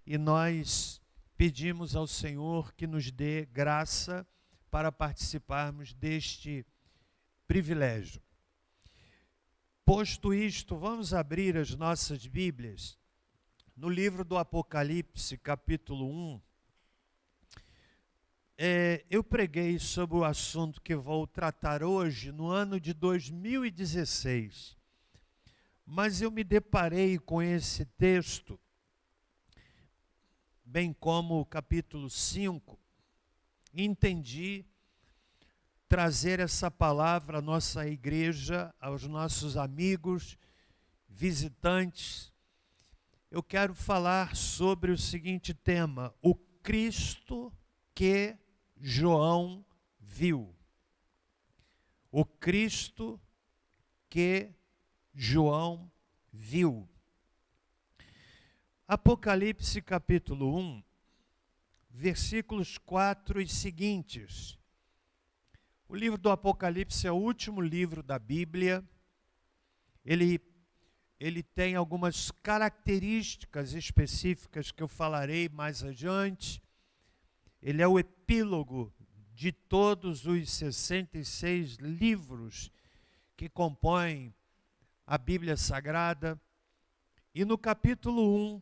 e nós pedimos ao Senhor que nos dê graça para participarmos deste privilégio. Posto isto, vamos abrir as nossas Bíblias no livro do Apocalipse, capítulo 1. Eu preguei sobre o assunto que vou tratar hoje no ano de 2016, mas eu me deparei com esse texto, bem como o capítulo 5, e entendi trazer essa palavra à nossa igreja, aos nossos amigos, visitantes. Eu quero falar sobre o seguinte tema: o Cristo que João viu. O Cristo que João viu. Apocalipse capítulo 1, versículos 4 e seguintes. O livro do Apocalipse é o último livro da Bíblia. Ele tem algumas características específicas que eu falarei mais adiante. Ele é o epílogo de todos os 66 livros que compõem a Bíblia Sagrada. E no capítulo 1,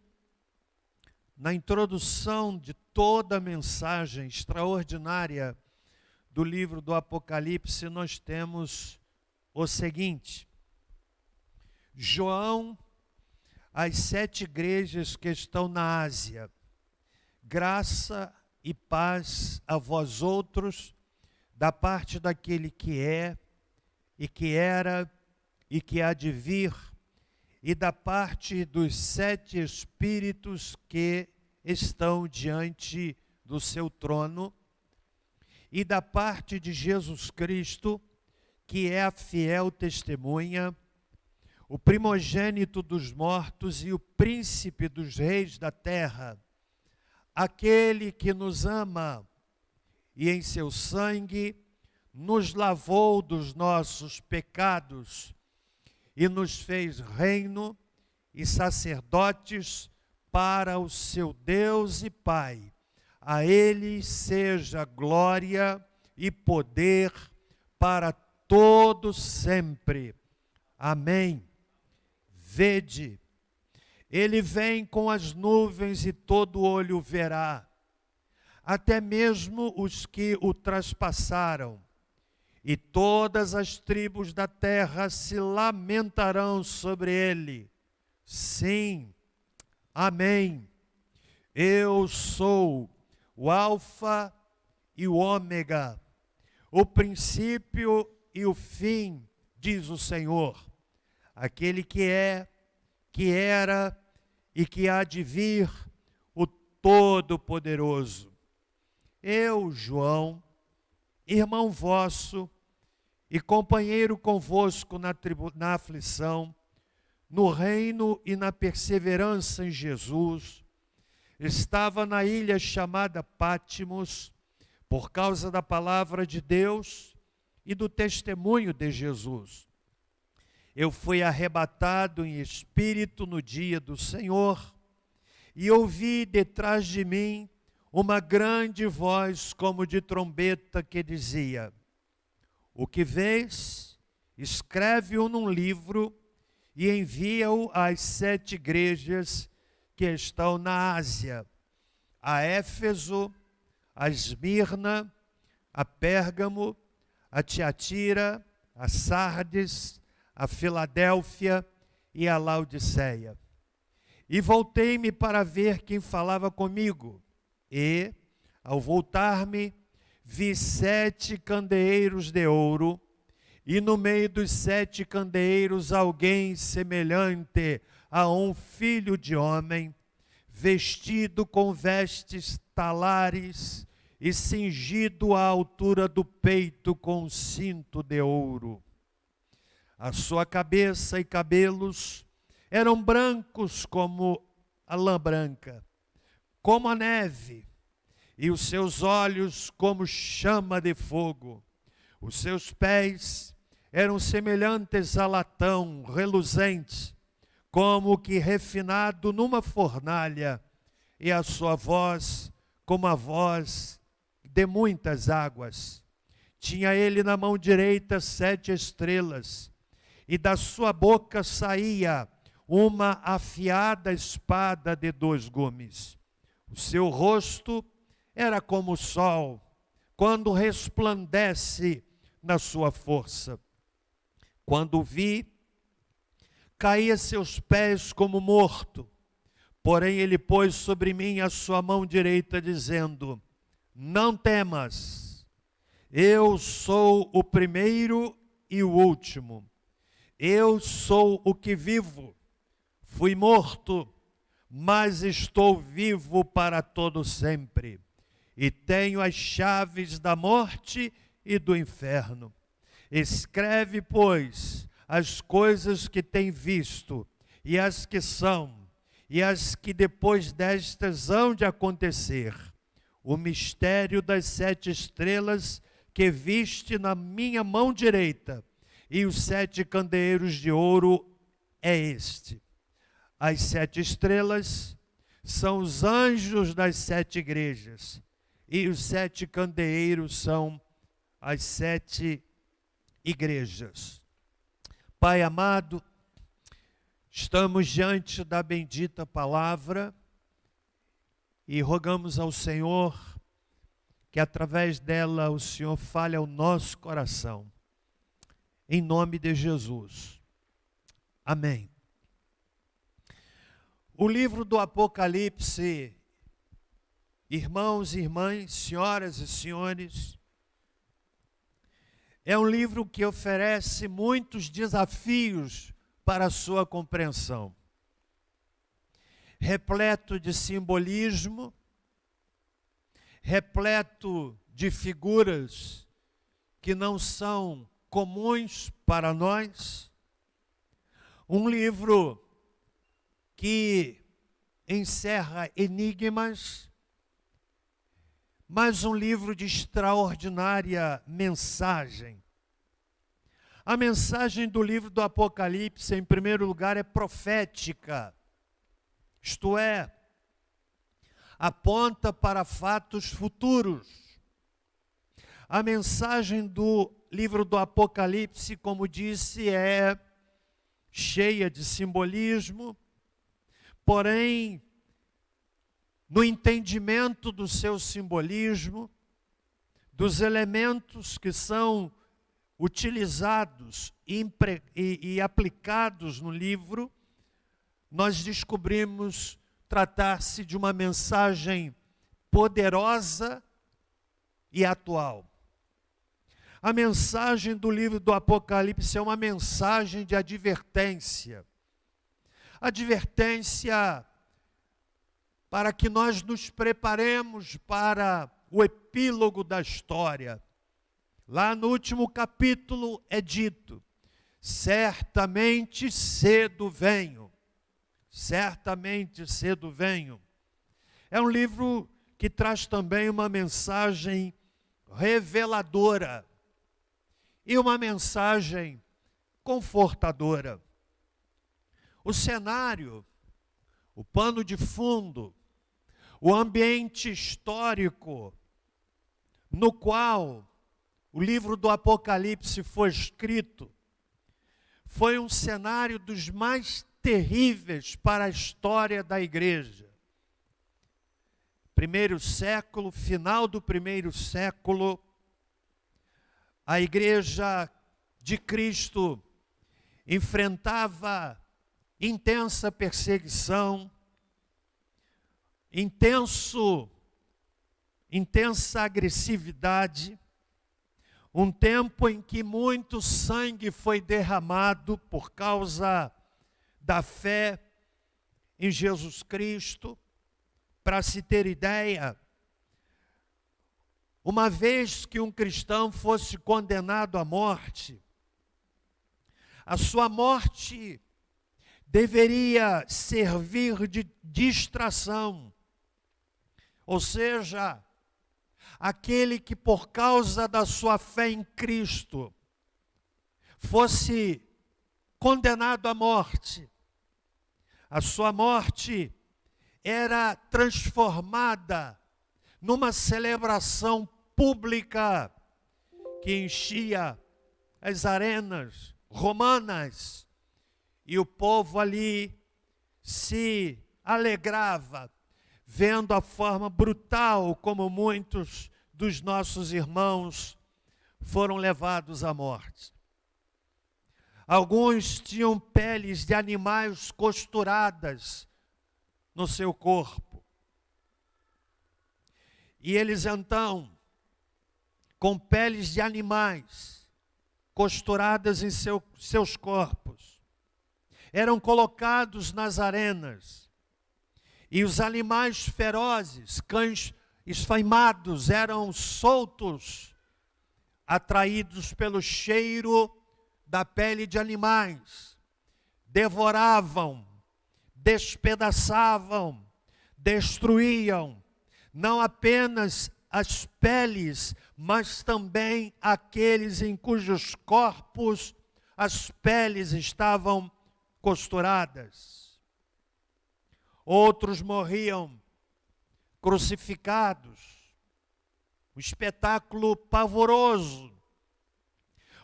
na introdução de toda a mensagem extraordinária do livro do Apocalipse, nós temos o seguinte: João, às 7 igrejas que estão na Ásia, graça e paz a vós outros, da parte daquele que é, e que era, e que há de vir, e da parte dos 7 Espíritos que estão diante do seu trono, e da parte de Jesus Cristo, que é a fiel testemunha, o primogênito dos mortos e o príncipe dos reis da terra, aquele que nos ama e em seu sangue nos lavou dos nossos pecados e nos fez reino e sacerdotes para o seu Deus e Pai. A Ele seja glória e poder para todo sempre. Amém. Vede, Ele vem com as nuvens e todo olho verá, até mesmo os que o traspassaram, e todas as tribos da terra se lamentarão sobre ele. Sim, amém. Eu sou o Alfa e o Ômega, o princípio e o fim, diz o Senhor, aquele que é, que era e que há de vir, o Todo-Poderoso. Eu, João, irmão vosso e companheiro convosco na aflição, no reino e na perseverança em Jesus, estava na ilha chamada Pátimos, por causa da palavra de Deus e do testemunho de Jesus. Eu fui arrebatado em espírito no dia do Senhor, e ouvi detrás de mim uma grande voz como de trombeta que dizia: o que vês, escreve-o num livro e envia-o às 7 igrejas que estão na Ásia, a Éfeso, a Esmirna, a Pérgamo, a Tiatira, a Sardes, a Filadélfia e a Laodiceia. E voltei-me para ver quem falava comigo, e, ao voltar-me, vi 7 candeeiros de ouro, e no meio dos 7 candeeiros alguém semelhante a um filho de homem, vestido com vestes talares e cingido à altura do peito com um cinto de ouro. A sua cabeça e cabelos eram brancos como a lã branca, como a neve, e os seus olhos como chama de fogo. Os seus pés eram semelhantes a latão reluzente, como que refinado numa fornalha, e a sua voz como a voz de muitas águas. Tinha ele na mão direita 7 estrelas, e da sua boca saía uma afiada espada de 2 gumes. O seu rosto era como o sol, quando resplandece na sua força. Quando o vi, caí a seus pés como morto. Porém ele pôs sobre mim a sua mão direita, dizendo: não temas, eu sou o primeiro e o último. Eu sou o que vivo. Fui morto, mas estou vivo para todo sempre. E tenho as chaves da morte e do inferno. Escreve, pois, as coisas que tem visto, e as que são, e as que depois destas hão de acontecer. O mistério das 7 estrelas que viste na minha mão direita, e os 7 candeeiros de ouro é este. As 7 estrelas são os anjos das 7 igrejas, e os 7 candeeiros são as 7 igrejas. Pai amado, estamos diante da bendita palavra e rogamos ao Senhor que através dela o Senhor fale ao nosso coração. Em nome de Jesus. Amém. O livro do Apocalipse, irmãos e irmãs, senhoras e senhores, é um livro que oferece muitos desafios para a sua compreensão. Repleto de simbolismo, repleto de figuras que não são comuns para nós. Um livro que encerra enigmas, mas um livro de extraordinária mensagem. A mensagem do livro do Apocalipse, em primeiro lugar, é profética, isto é, aponta para fatos futuros. A mensagem do livro do Apocalipse, como disse, é cheia de simbolismo, porém, no entendimento do seu simbolismo, dos elementos que são utilizados e aplicados no livro, nós descobrimos tratar-se de uma mensagem poderosa e atual. A mensagem do livro do Apocalipse é uma mensagem de advertência. Advertência para que nós nos preparemos para o epílogo da história. Lá no último capítulo é dito: certamente cedo venho. Certamente cedo venho. É um livro que traz também uma mensagem reveladora e uma mensagem confortadora. O cenário, o pano de fundo, o ambiente histórico no qual o livro do Apocalipse foi escrito, foi um cenário dos mais terríveis para a história da igreja. Primeiro século, final do primeiro século, a igreja de Cristo enfrentava intensa perseguição, intensa agressividade, um tempo em que muito sangue foi derramado por causa da fé em Jesus Cristo. Para se ter ideia, uma vez que um cristão fosse condenado à morte, a sua morte deveria servir de distração, ou seja, aquele que por causa da sua fé em Cristo fosse condenado à morte, a sua morte era transformada numa celebração pública que enchia as arenas romanas, e o povo ali se alegrava, vendo a forma brutal como muitos dos nossos irmãos foram levados à morte. Alguns tinham peles de animais costuradas no seu corpo. E eles então, com peles de animais costuradas em seus corpos, eram colocados nas arenas. E os animais ferozes, cães esfaimados, eram soltos, atraídos pelo cheiro da pele de animais. Devoravam, despedaçavam, destruíam, não apenas as peles, mas também aqueles em cujos corpos as peles estavam costuradas. Outros morriam crucificados, um espetáculo pavoroso.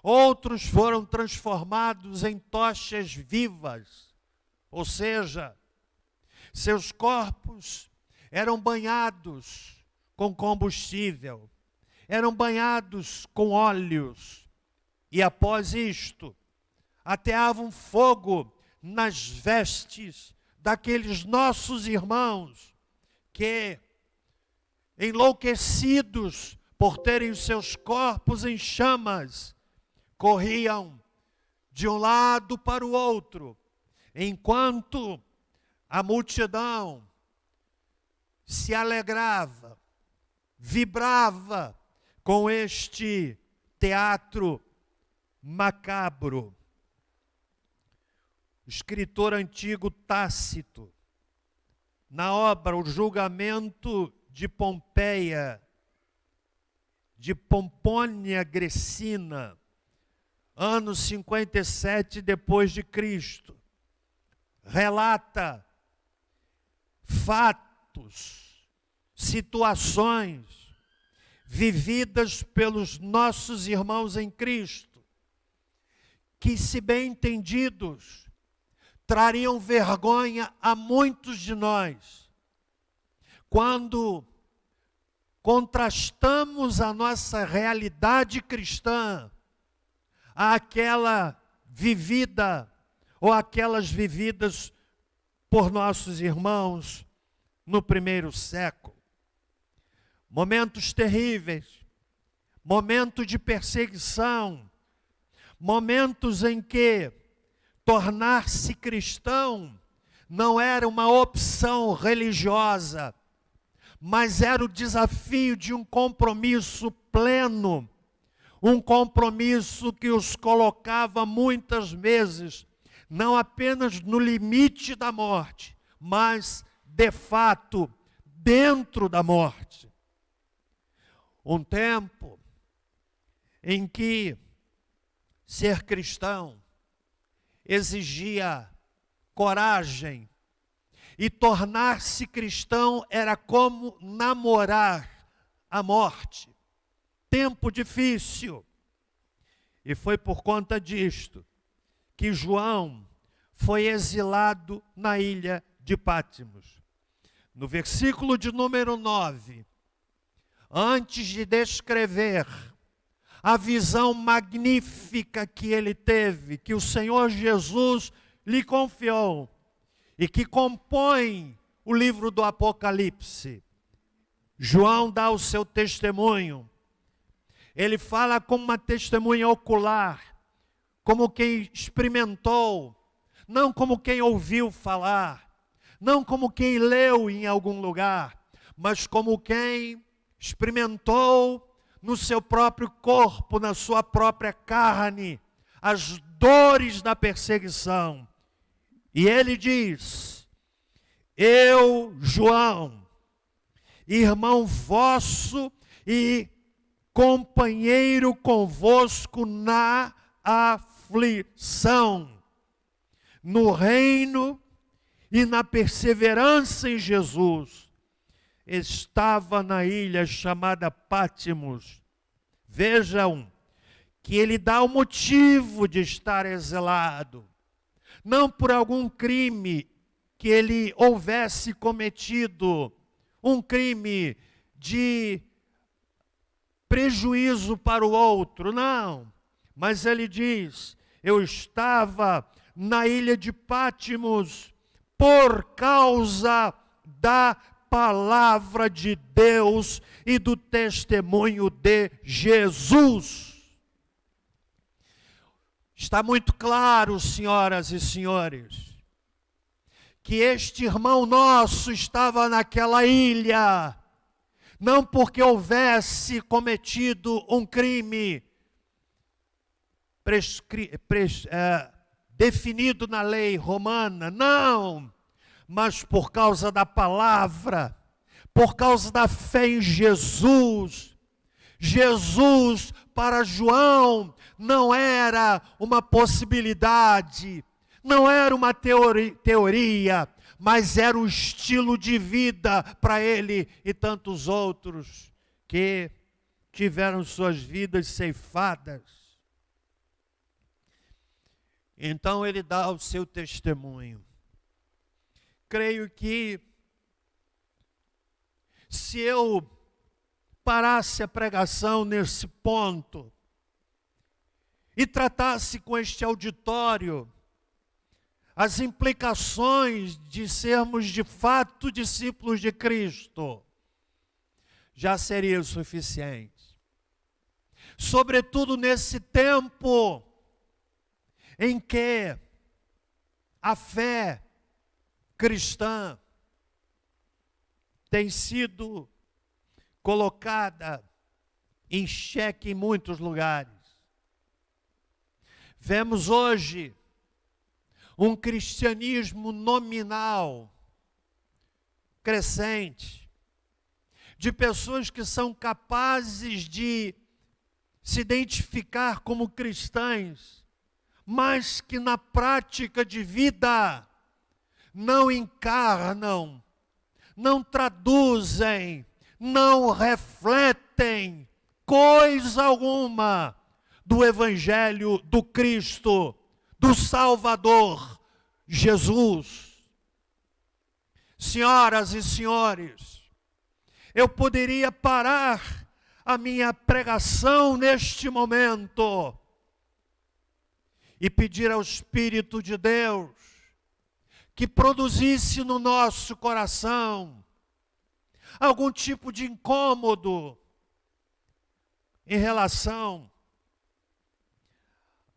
Outros foram transformados em tochas vivas, ou seja, seus corpos eram banhados com combustível, eram banhados com óleos, e após isto, ateavam fogo nas vestes daqueles nossos irmãos que, enlouquecidos por terem os seus corpos em chamas, corriam de um lado para o outro, enquanto a multidão se alegrava, vibrava com este teatro macabro. O escritor antigo Tácito, na obra O Julgamento de Pompeia, de Pompônia Grecina, ano 57 depois de Cristo, relata fatos, situações vividas pelos nossos irmãos em Cristo, que, se bem entendidos, trariam vergonha a muitos de nós. Quando contrastamos a nossa realidade cristã àquela vivida ou aquelas vividas por nossos irmãos no primeiro século. Momentos terríveis, momentos de perseguição, momentos em que tornar-se cristão não era uma opção religiosa, mas era o desafio de um compromisso pleno, um compromisso que os colocava muitas vezes, não apenas no limite da morte, mas, de fato, dentro da morte. Um tempo em que ser cristão exigia coragem, e tornar-se cristão era como namorar a morte. Tempo difícil. E foi por conta disto que João foi exilado na ilha de Patmos. No versículo de número 9, antes de descrever a visão magnífica que ele teve, que o Senhor Jesus lhe confiou, e que compõe o livro do Apocalipse, João dá o seu testemunho. Ele fala como uma testemunha ocular, como quem experimentou, não como quem ouviu falar, não como quem leu em algum lugar, mas como quem experimentou no seu próprio corpo, na sua própria carne, as dores da perseguição. E ele diz: eu, João, irmão vosso e companheiro convosco na aflição, no reino e na perseverança em Jesus, estava na ilha chamada Pátimos. Vejam que ele dá o motivo de estar exilado, não por algum crime que ele houvesse cometido, um crime de prejuízo para o outro, não. Mas ele diz, eu estava na ilha de Pátimos por causa da palavra de Deus e do testemunho de Jesus. Está muito claro, senhoras e senhores, que este irmão nosso estava naquela ilha, não porque houvesse cometido um crime definido na lei romana, não, mas por causa da palavra, por causa da fé em Jesus. Jesus, para João, não era uma possibilidade, não era uma teoria, mas era um estilo de vida para ele e tantos outros que tiveram suas vidas ceifadas. Então ele dá o seu testemunho. Creio que se eu parasse a pregação nesse ponto e tratasse com este auditório as implicações de sermos de fato discípulos de Cristo, já seria o suficiente. Sobretudo nesse tempo em que a fé cristã tem sido colocada em xeque em muitos lugares. Vemos hoje um cristianismo nominal, crescente, de pessoas que são capazes de se identificar como cristãs, mas que na prática de vida não encarnam, não traduzem, não refletem coisa alguma do Evangelho do Cristo, do Salvador, Jesus. Senhoras e senhores, eu poderia parar a minha pregação neste momento e pedir ao Espírito de Deus que produzisse no nosso coração algum tipo de incômodo em relação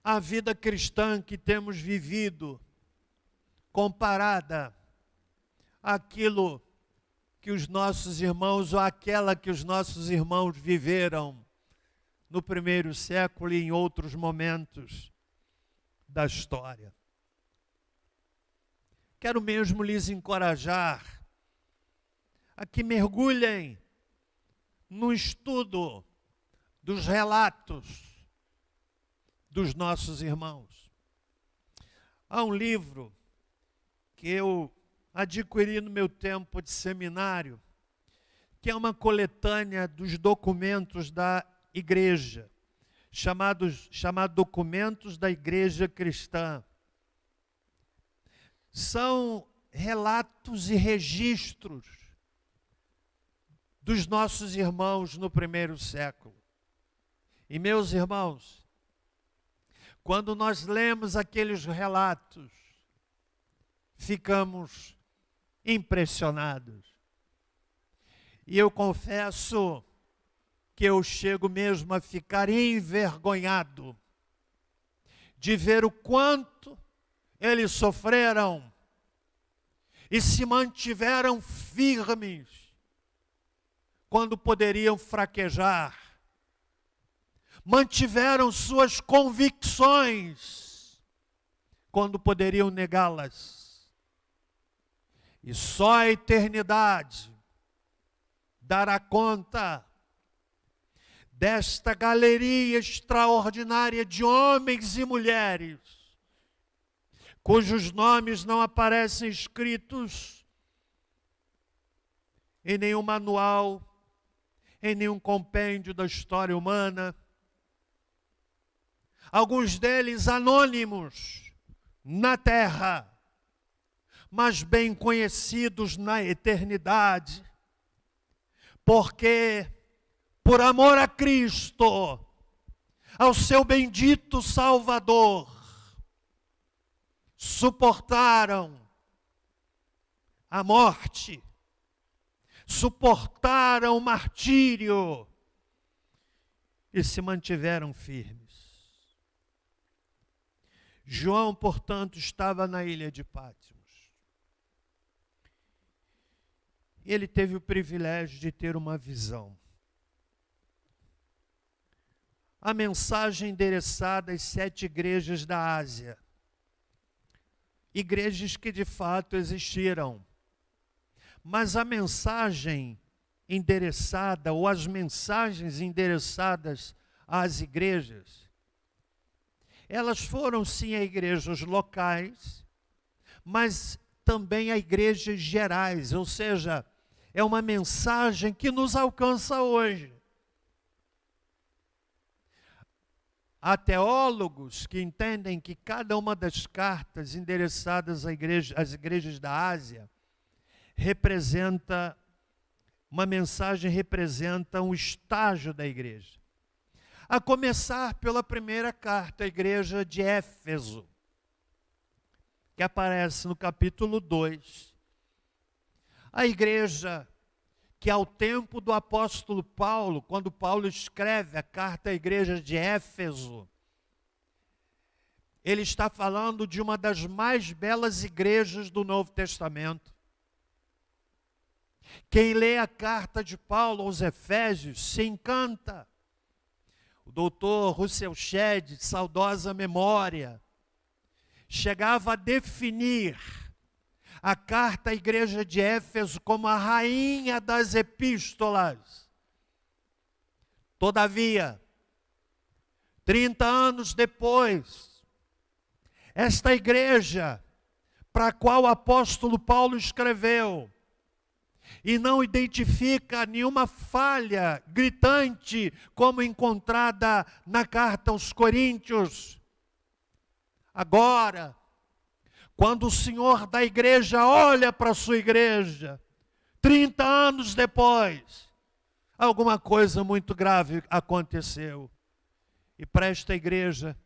à vida cristã que temos vivido, comparada àquilo que os nossos irmãos, ou àquela que os nossos irmãos viveram no primeiro século e em outros momentos da história. Quero mesmo lhes encorajar a que mergulhem no estudo dos relatos dos nossos irmãos. Há um livro que eu adquiri no meu tempo de seminário, que é uma coletânea dos documentos da igreja, chamado Documentos da Igreja Cristã. São relatos e registros dos nossos irmãos no primeiro século. E meus irmãos, quando nós lemos aqueles relatos, ficamos impressionados. E eu confesso que eu chego mesmo a ficar envergonhado de ver o quanto eles sofreram e se mantiveram firmes quando poderiam fraquejar. Mantiveram suas convicções quando poderiam negá-las. E só a eternidade dará conta desta galeria extraordinária de homens e mulheres cujos nomes não aparecem escritos em nenhum manual, em nenhum compêndio da história humana. Alguns deles anônimos na terra, mas bem conhecidos na eternidade, porque, por amor a Cristo, ao seu bendito Salvador, suportaram a morte, suportaram o martírio e se mantiveram firmes. João, portanto, estava na ilha de Patmos. Ele teve o privilégio de ter uma visão. A mensagem endereçada às 7 igrejas da Ásia. Igrejas que de fato existiram. Mas a mensagem endereçada, ou as mensagens endereçadas às igrejas, elas foram sim a igrejas locais, mas também a igrejas gerais, ou seja, é uma mensagem que nos alcança hoje. Há teólogos que entendem que cada uma das cartas endereçadas às igrejas da Ásia representa, uma mensagem representa um estágio da igreja. A começar pela primeira carta, a igreja de Éfeso, que aparece no capítulo 2. A igreja que ao tempo do apóstolo Paulo, quando Paulo escreve a carta à igreja de Éfeso, ele está falando de uma das mais belas igrejas do Novo Testamento. Quem lê a carta de Paulo aos Efésios se encanta. O doutor Russell Shedd, de saudosa memória, chegava a definir a carta à igreja de Éfeso como a rainha das epístolas. Todavia, 30 anos depois, esta igreja, para a qual o apóstolo Paulo escreveu, e não identifica nenhuma falha gritante como encontrada na carta aos Coríntios. Agora, quando o Senhor da igreja olha para a sua igreja, 30 anos depois, alguma coisa muito grave aconteceu. E para esta igreja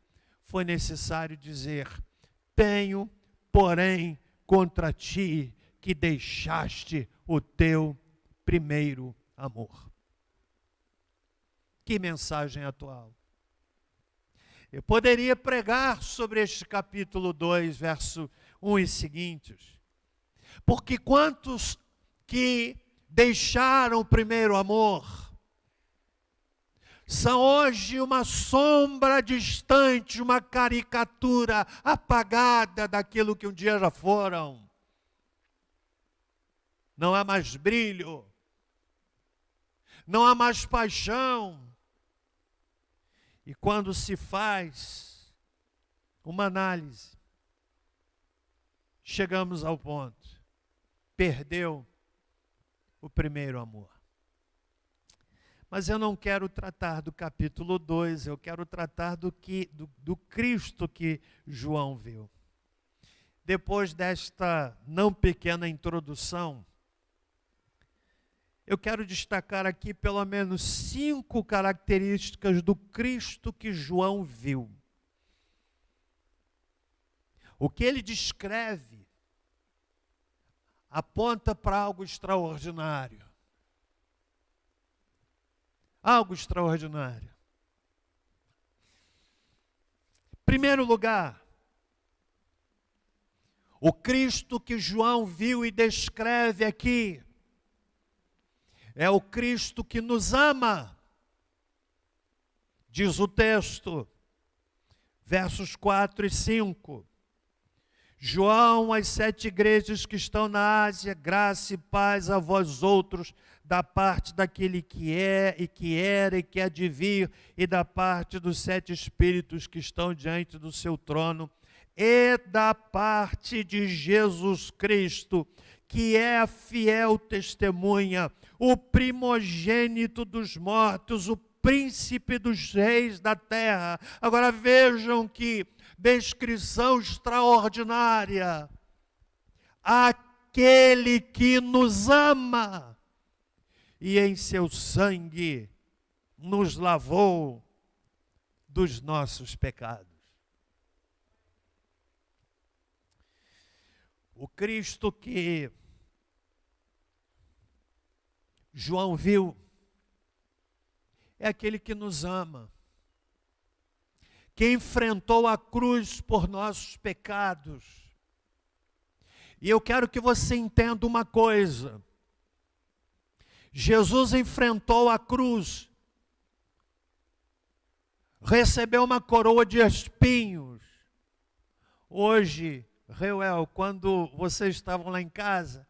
foi necessário dizer: tenho, porém, contra ti que deixaste o teu primeiro amor. Que mensagem atual. Eu poderia pregar sobre este capítulo 2, verso 1 e seguintes. Porque quantos que deixaram o primeiro amor são hoje uma sombra distante, uma caricatura apagada daquilo que um dia já foram. Não há mais brilho, não há mais paixão. E quando se faz uma análise, chegamos ao ponto: perdeu o primeiro amor. Mas eu não quero tratar do capítulo 2, eu quero tratar do Cristo que João viu. Depois desta não pequena introdução, eu quero destacar aqui pelo menos 5 características do Cristo que João viu. O que ele descreve aponta para algo extraordinário. Algo extraordinário. Em primeiro lugar, o Cristo que João viu e descreve aqui é o Cristo que nos ama, diz o texto, versos 4 e 5. João, às 7 igrejas que estão na Ásia, graça e paz a vós outros, da parte daquele que é, e que era, e que há de vir, e da parte dos 7 Espíritos que estão diante do seu trono, e da parte de Jesus Cristo, que é a fiel testemunha, o primogênito dos mortos, o príncipe dos reis da terra. Agora vejam que descrição extraordinária. Aquele que nos ama e em seu sangue nos lavou dos nossos pecados. O Cristo que João viu é aquele que nos ama, que enfrentou a cruz por nossos pecados. E eu quero que você entenda uma coisa. Jesus enfrentou a cruz, recebeu uma coroa de espinhos. Hoje, Reuel, quando vocês estavam lá em casa,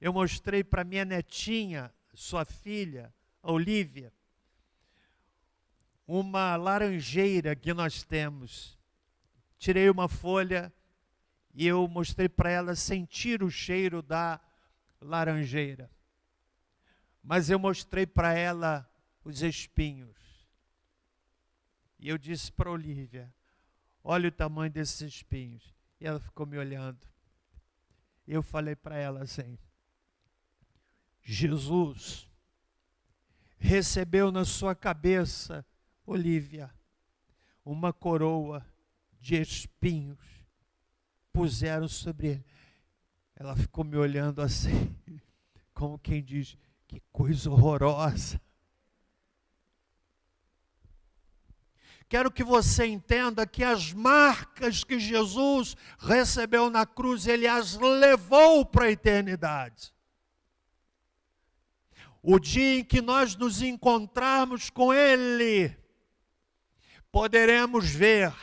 eu mostrei para minha netinha, sua filha, a Olívia, uma laranjeira que nós temos. Tirei uma folha e eu mostrei para ela sentir o cheiro da laranjeira. Mas eu mostrei para ela os espinhos. E eu disse para a Olívia, olha o tamanho desses espinhos. E ela ficou me olhando. E eu falei para ela assim, Jesus recebeu na sua cabeça, Olívia, uma coroa de espinhos, puseram sobre ele. Ela ficou me olhando assim, como quem diz, que coisa horrorosa. Quero que você entenda que as marcas que Jesus recebeu na cruz, Ele as levou para a eternidade. O dia em que nós nos encontrarmos com Ele, poderemos ver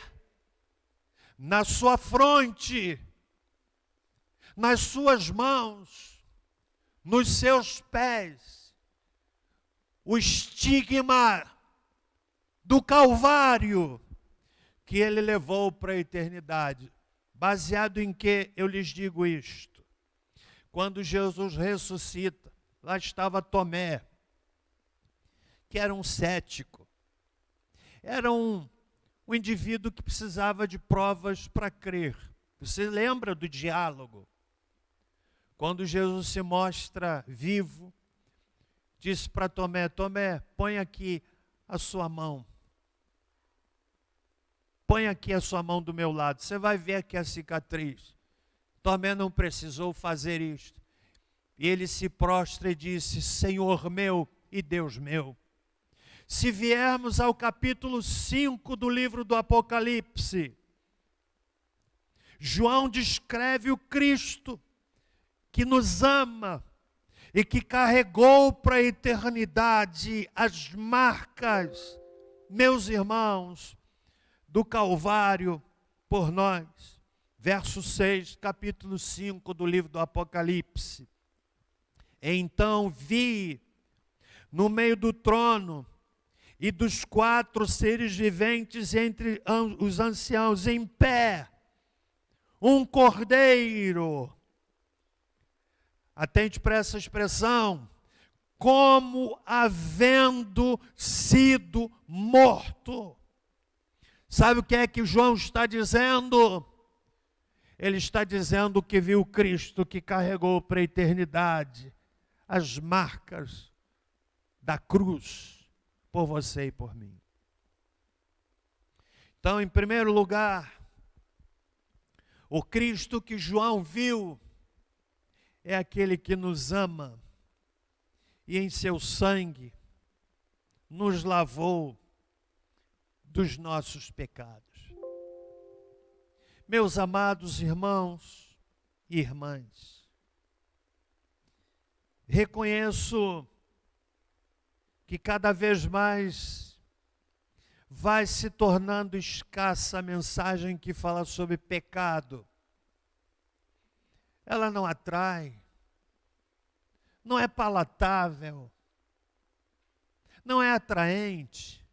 na sua fronte, nas suas mãos, nos seus pés, o estigma do Calvário que Ele levou para a eternidade. Baseado em que eu lhes digo isto? Quando Jesus ressuscita, lá estava Tomé, que era um cético. Era um indivíduo que precisava de provas para crer. Você lembra do diálogo? Quando Jesus se mostra vivo, disse para Tomé, Tomé, põe aqui a sua mão. Põe aqui a sua mão do meu lado, você vai ver aqui a cicatriz. Tomé não precisou fazer isto. E ele se prostra e disse, Senhor meu e Deus meu. Se viermos ao capítulo 5 do livro do Apocalipse, João descreve o Cristo que nos ama e que carregou para a eternidade as marcas, meus irmãos, do Calvário por nós. Verso 6, capítulo 5 do livro do Apocalipse. Então vi no meio do trono e dos 4 seres viventes entre os anciãos em pé, um cordeiro. Atente para essa expressão, como havendo sido morto. Sabe o que é que João está dizendo? Ele está dizendo que viu Cristo que carregou para a eternidade as marcas da cruz por você e por mim. Então, em primeiro lugar, o Cristo que João viu é aquele que nos ama e em seu sangue nos lavou dos nossos pecados. Meus amados irmãos e irmãs, reconheço que cada vez mais vai se tornando escassa a mensagem que fala sobre pecado. Ela não atrai, não é palatável, não é atraente.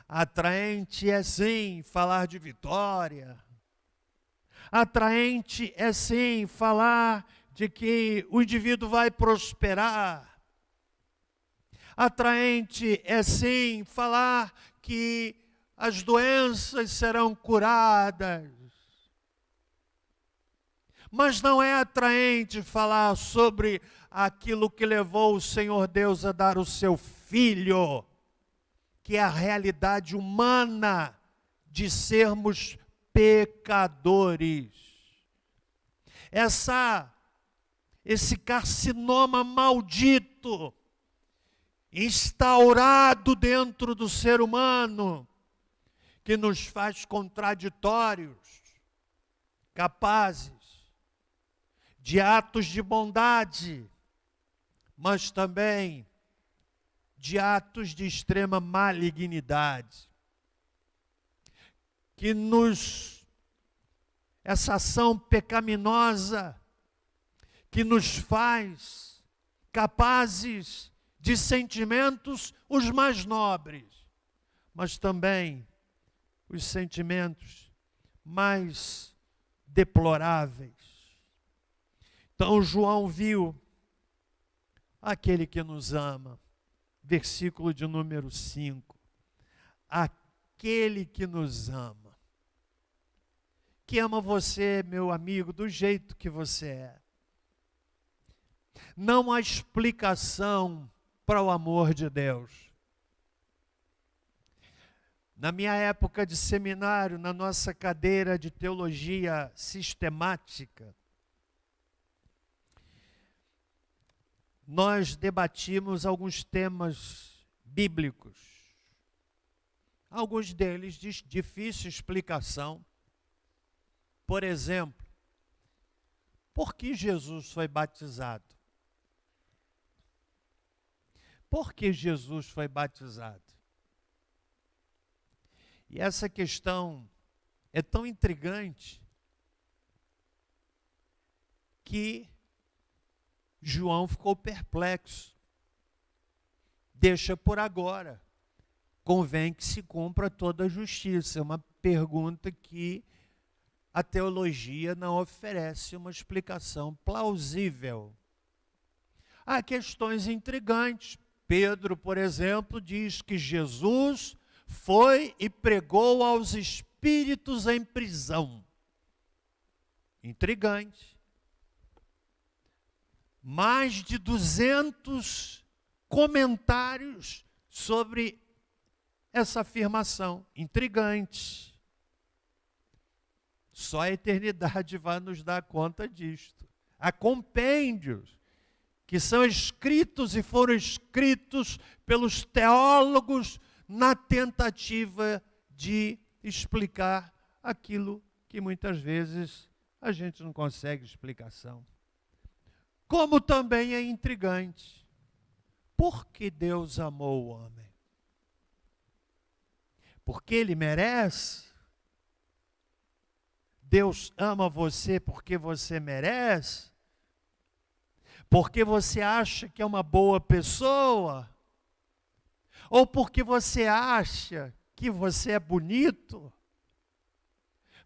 Atraente é sim falar de vitória. Atraente é sim falar de que o indivíduo vai prosperar. Atraente é sim falar que as doenças serão curadas. Mas não é atraente falar sobre aquilo que levou o Senhor Deus a dar o seu Filho, que é a realidade humana de sermos pecadores. Esse carcinoma maldito, instaurado dentro do ser humano, que nos faz contraditórios, capazes de atos de bondade, mas também de atos de extrema malignidade, essa ação pecaminosa, que nos faz capazes de sentimentos os mais nobres, mas também os sentimentos mais deploráveis. Então João viu aquele que nos ama, versículo de número 5, aquele que nos ama, que ama você, meu amigo, do jeito que você é. Não há explicação para o amor de Deus. Na minha época de seminário, na nossa cadeira de teologia sistemática, nós debatimos alguns temas bíblicos. Alguns deles de difícil explicação. Por exemplo, por que Jesus foi batizado? Por que Jesus foi batizado? E essa questão é tão intrigante que João ficou perplexo. Deixa por agora. Convém que se cumpra toda a justiça. É uma pergunta que a teologia não oferece uma explicação plausível. Há questões intrigantes. Pedro, por exemplo, diz que Jesus foi e pregou aos espíritos em prisão. Intrigante. Mais de 200 comentários sobre essa afirmação. Intrigante. Só a eternidade vai nos dar conta disto. Há compêndios que são escritos e foram escritos pelos teólogos na tentativa de explicar aquilo que muitas vezes a gente não consegue explicação. Como também é intrigante, por que Deus amou o homem? Porque ele merece? Deus ama você porque você merece? Porque você acha que é uma boa pessoa? Ou porque você acha que você é bonito?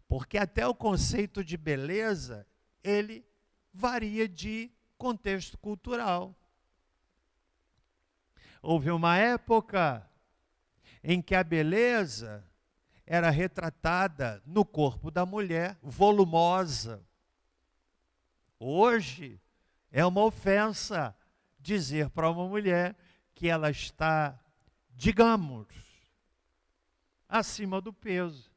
Porque até o conceito de beleza, ele varia de contexto cultural. Houve uma época em que a beleza era retratada no corpo da mulher, volumosa. Hoje é uma ofensa dizer para uma mulher que ela está, digamos, acima do peso.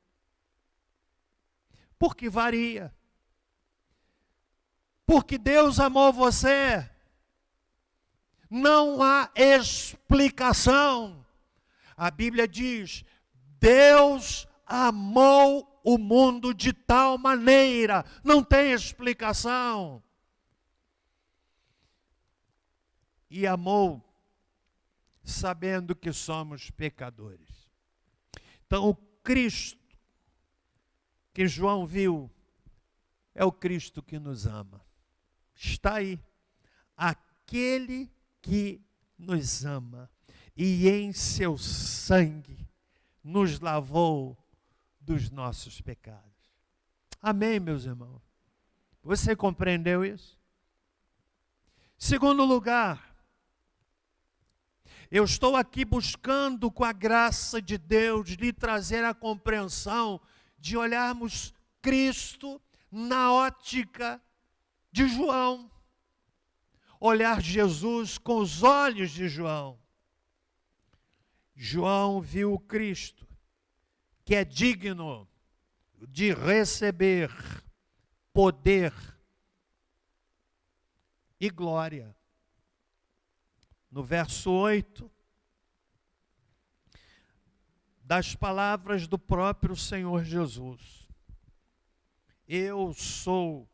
Porque varia. Porque Deus amou você. Não há explicação. A Bíblia diz: Deus amou o mundo de tal maneira. Não tem explicação. E amou sabendo que somos pecadores. Então, o Cristo que João viu é o Cristo que nos ama. Está aí. Aquele que nos ama. E em seu sangue nos lavou dos nossos pecados. Amém, meus irmãos? Você compreendeu isso? Segundo lugar, eu estou aqui buscando, com a graça de Deus, lhe trazer a compreensão de olharmos Cristo na ótica de João. Olhar Jesus com os olhos de João. João viu o Cristo, que é digno de receber poder e glória. No verso 8, das palavras do próprio Senhor Jesus: eu sou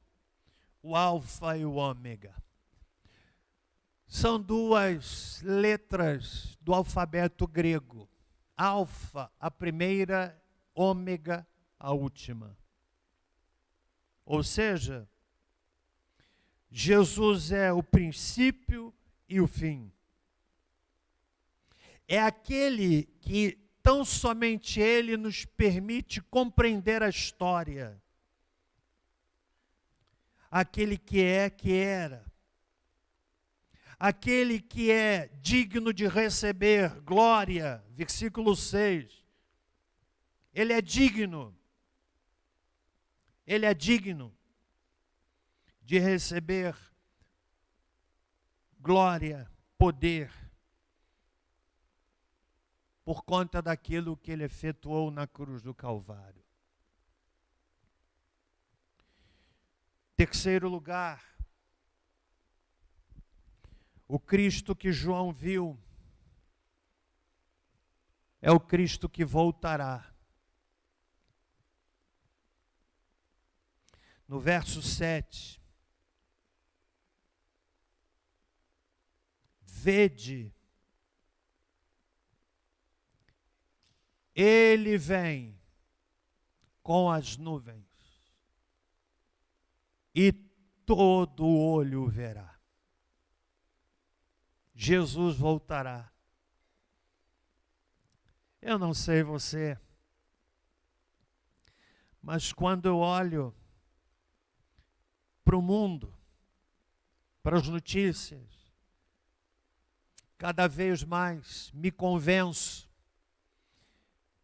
o Alfa e o Ômega. São duas letras do alfabeto grego. Alfa, a primeira, Ômega, a última. Ou seja, Jesus é o princípio e o fim. É aquele que tão somente Ele nos permite compreender a história. Aquele que é, que era. Aquele que é digno de receber glória, versículo 6. Ele é digno de receber glória, poder, por conta daquilo que ele efetuou na cruz do Calvário. Terceiro lugar, o Cristo que João viu é o Cristo que voltará. No verso 7, vede, ele vem com as nuvens e todo olho o verá. Jesus voltará. Eu não sei você, mas quando eu olho para o mundo, para as notícias, cada vez mais me convenço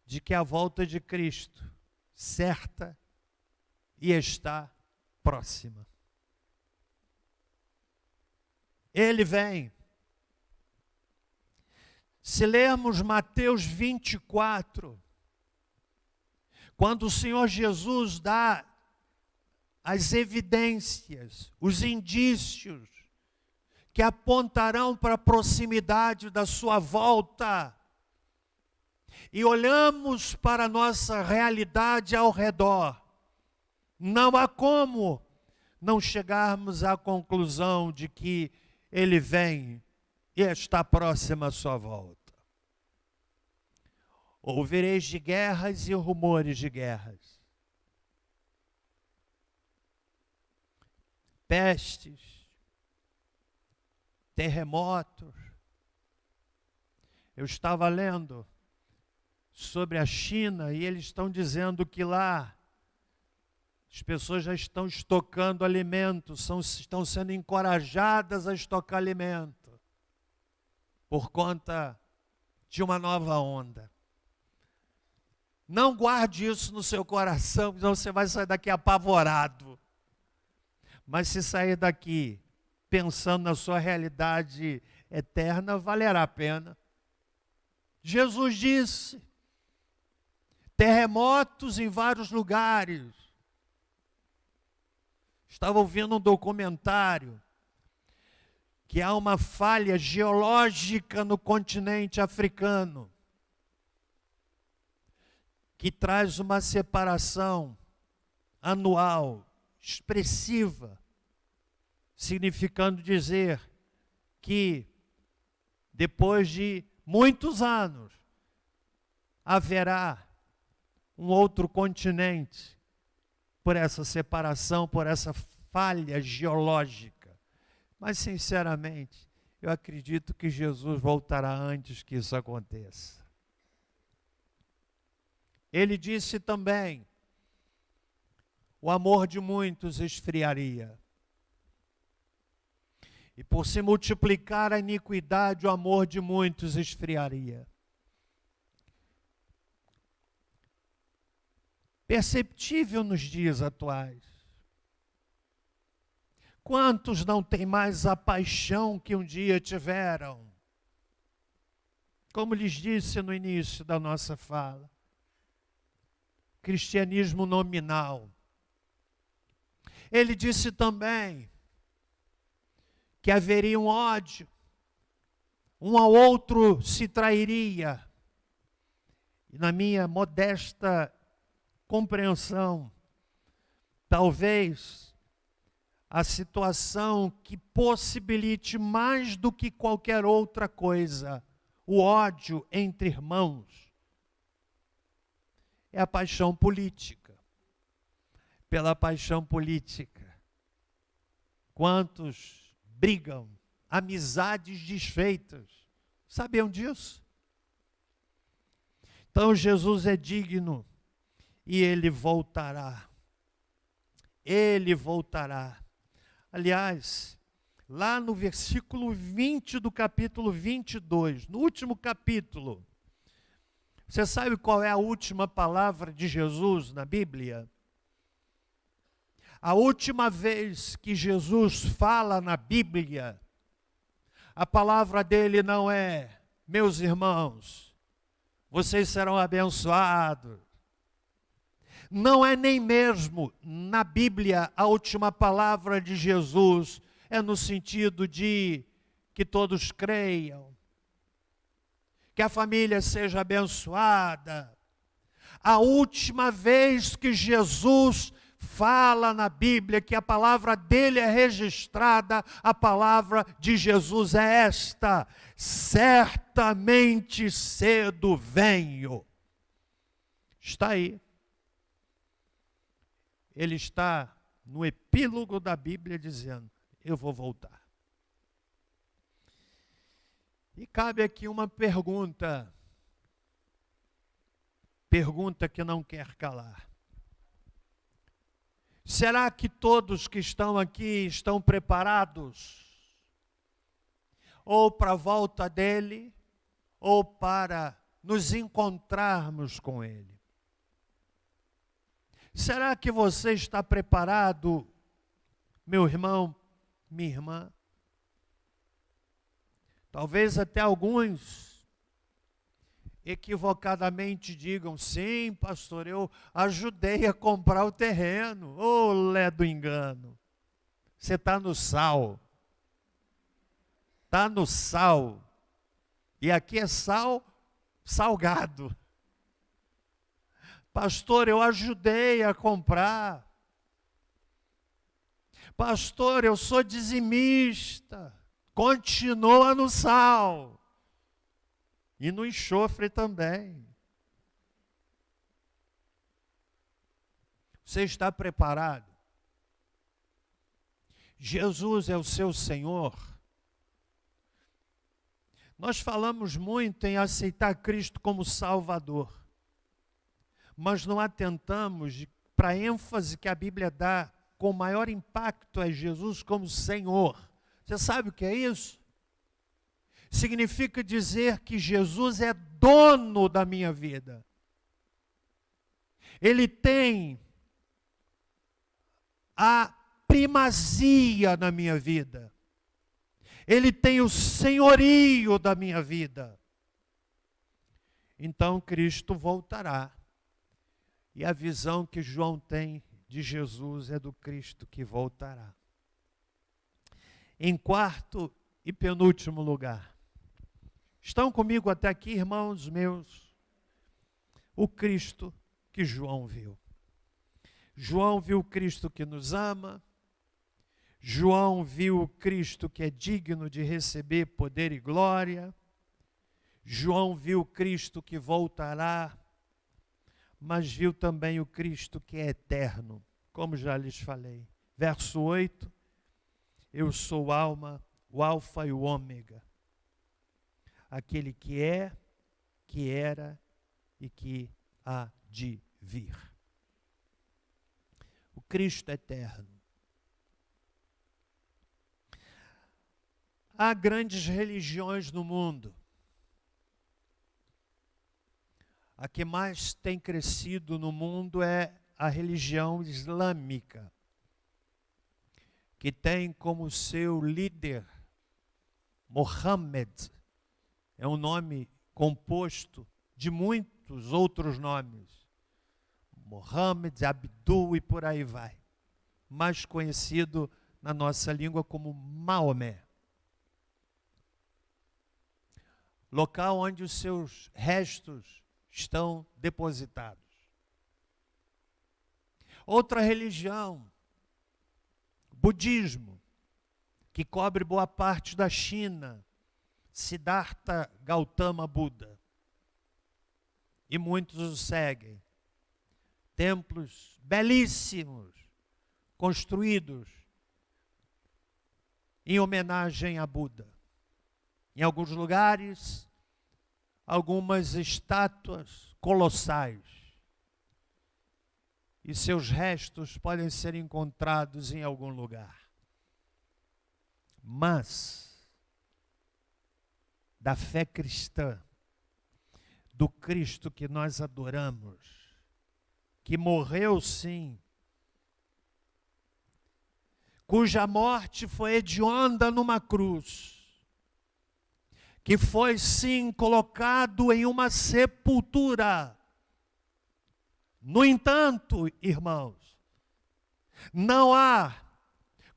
de que a volta de Cristo certa e está próxima. Ele vem. Se lermos Mateus 24, quando o Senhor Jesus dá as evidências, os indícios que apontarão para a proximidade da sua volta, e olhamos para a nossa realidade ao redor, não há como não chegarmos à conclusão de que Ele vem e está próxima a sua volta. Ouvireis de guerras e rumores de guerras, pestes, terremotos. Eu estava lendo sobre a China e eles estão dizendo que lá as pessoas já estão estocando alimentos, estão sendo encorajadas a estocar alimento por conta de uma nova onda. Não guarde isso no seu coração, senão você vai sair daqui apavorado. Mas se sair daqui pensando na sua realidade eterna, valerá a pena. Jesus disse: terremotos em vários lugares. Estava ouvindo um documentário que há uma falha geológica no continente africano que traz uma separação anual expressiva, significando dizer que depois de muitos anos haverá um outro continente por essa separação, por essa falha geológica. Mas, sinceramente, eu acredito que Jesus voltará antes que isso aconteça. Ele disse também: o amor de muitos esfriaria. E por se multiplicar a iniquidade, o amor de muitos esfriaria. Perceptível nos dias atuais. Quantos não têm mais a paixão que um dia tiveram? Como lhes disse no início da nossa fala, cristianismo nominal. Ele disse também que haveria um ódio, um ao outro se trairia. E na minha modesta compreensão, talvez a situação que possibilite mais do que qualquer outra coisa o ódio entre irmãos é a paixão política. Pela paixão política. Quantos brigam, amizades desfeitas. Sabiam disso? Então Jesus é digno e ele voltará. Ele voltará. Aliás, lá no versículo 20 do capítulo 22, no último capítulo, você sabe qual é a última palavra de Jesus na Bíblia? A última vez que Jesus fala na Bíblia, a palavra dele não é: meus irmãos, vocês serão abençoados. Não é nem mesmo na Bíblia a última palavra de Jesus é no sentido de que todos creiam, que a família seja abençoada. A última vez que Jesus fala na Bíblia, que a palavra dele é registrada, a palavra de Jesus é esta: certamente cedo venho. Está aí. Ele está no epílogo da Bíblia dizendo: eu vou voltar. E cabe aqui uma pergunta que não quer calar. Será que todos que estão aqui estão preparados? Ou para a volta dele, ou para nos encontrarmos com ele? Será que você está preparado, meu irmão, minha irmã? Talvez até alguns equivocadamente digam: sim, pastor, eu ajudei a comprar o terreno. Ô, lé do engano. Você está no sal. Está no sal. E aqui é sal salgado. Pastor, eu ajudei a comprar. Pastor, eu sou dizimista. Continua no sal. E no enxofre também. Você está preparado? Jesus é o seu Senhor. Nós falamos muito em aceitar Cristo como Salvador. Mas não atentamos para a ênfase que a Bíblia dá com maior impacto a Jesus como Senhor. Você sabe o que é isso? Significa dizer que Jesus é dono da minha vida. Ele tem a primazia na minha vida. Ele tem o senhorio da minha vida. Então Cristo voltará. E a visão que João tem de Jesus é do Cristo que voltará. Em quarto e penúltimo lugar. Estão comigo até aqui, irmãos meus? O Cristo que João viu. João viu o Cristo que nos ama. João viu o Cristo que é digno de receber poder e glória. João viu o Cristo que voltará. Mas viu também o Cristo que é eterno, como já lhes falei. Verso 8, eu sou alma, o alfa e o ômega, aquele que é, que era e que há de vir. O Cristo eterno. Há grandes religiões no mundo. A que mais tem crescido no mundo é a religião islâmica, que tem como seu líder Mohammed. É um nome composto de muitos outros nomes. Mohammed, Abdul e por aí vai. Mais conhecido na nossa língua como Maomé. Local onde os seus restos estão depositados. Outra religião, budismo, que cobre boa parte da China, Siddhartha Gautama Buda. E muitos o seguem. Templos belíssimos, construídos em homenagem a Buda. Em alguns lugares, algumas estátuas colossais. E seus restos podem ser encontrados em algum lugar. Mas, da fé cristã, do Cristo que nós adoramos, que morreu sim, cuja morte foi hedionda numa cruz, que foi sim colocado em uma sepultura. No entanto, irmãos, não há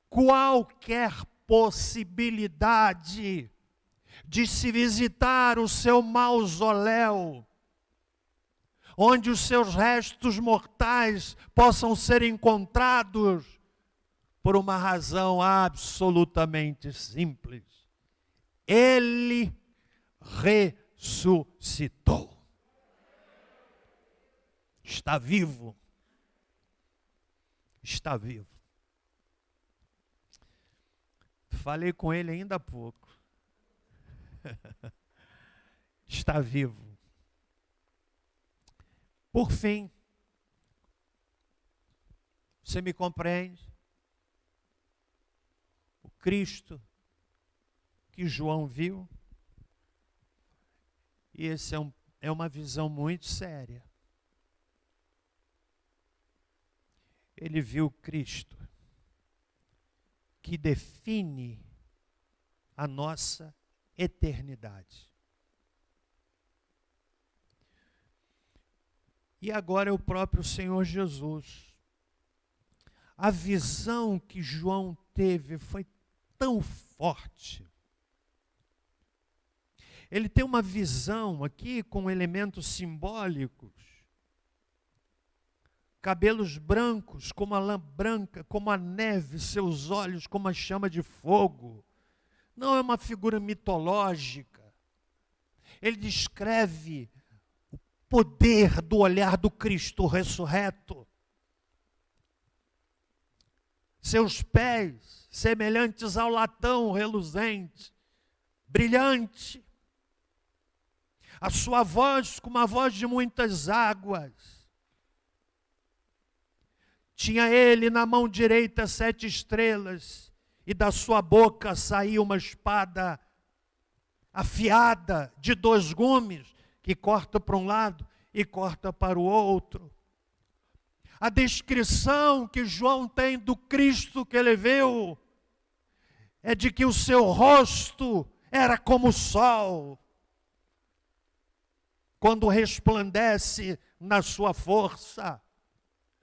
qualquer possibilidade de se visitar o seu mausoléu, onde os seus restos mortais possam ser encontrados, por uma razão absolutamente simples. Ele ressuscitou. Está vivo. Está vivo. Falei com ele ainda há pouco. Está vivo. Por fim, você me compreende? O Cristo que João viu, e esse é uma visão muito séria. Ele viu Cristo, que define a nossa eternidade. E agora é o próprio Senhor Jesus. A visão que João teve foi tão forte. Ele tem uma visão aqui com elementos simbólicos. Cabelos brancos como a lã branca, como a neve, seus olhos como a chama de fogo. Não é uma figura mitológica. Ele descreve o poder do olhar do Cristo ressurreto. Seus pés semelhantes ao latão reluzente, brilhante. A sua voz como a voz de muitas águas. Tinha ele na mão direita 7 estrelas, e da sua boca saía uma espada afiada de 2 gumes, que corta para um lado e corta para o outro. A descrição que João tem do Cristo que ele viu é de que o seu rosto era como o sol, quando resplandece na sua força.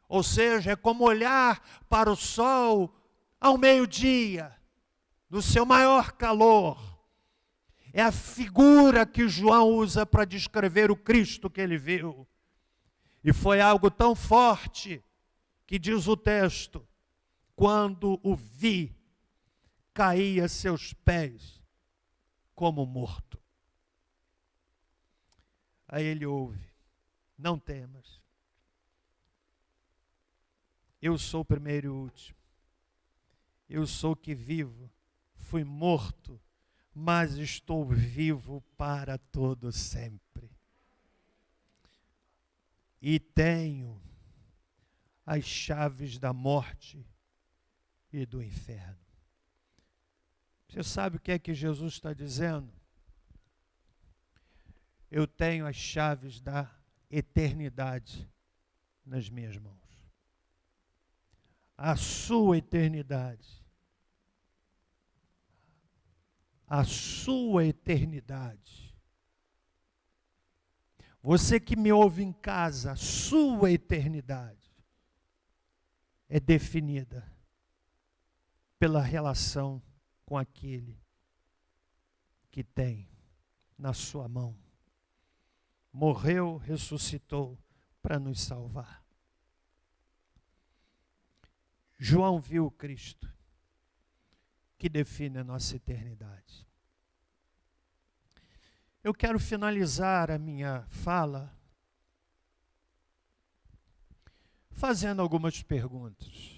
Ou seja, é como olhar para o sol ao meio-dia, no seu maior calor. É a figura que João usa para descrever o Cristo que ele viu. E foi algo tão forte que diz o texto, quando o vi, caí a seus pés como morto. Aí ele ouve, não temas. Eu sou o primeiro e o último. Eu sou o que vivo. Fui morto, mas estou vivo para todo sempre. e tenho as chaves da morte e do inferno. Você sabe o que é que Jesus está dizendo? Eu tenho as chaves da eternidade nas minhas mãos. A sua eternidade. A sua eternidade. Você que me ouve em casa, a sua eternidade é definida pela relação com aquele que tem na sua mão. Morreu, ressuscitou para nos salvar. João viu Cristo, que define a nossa eternidade. Eu quero finalizar a minha fala fazendo algumas perguntas.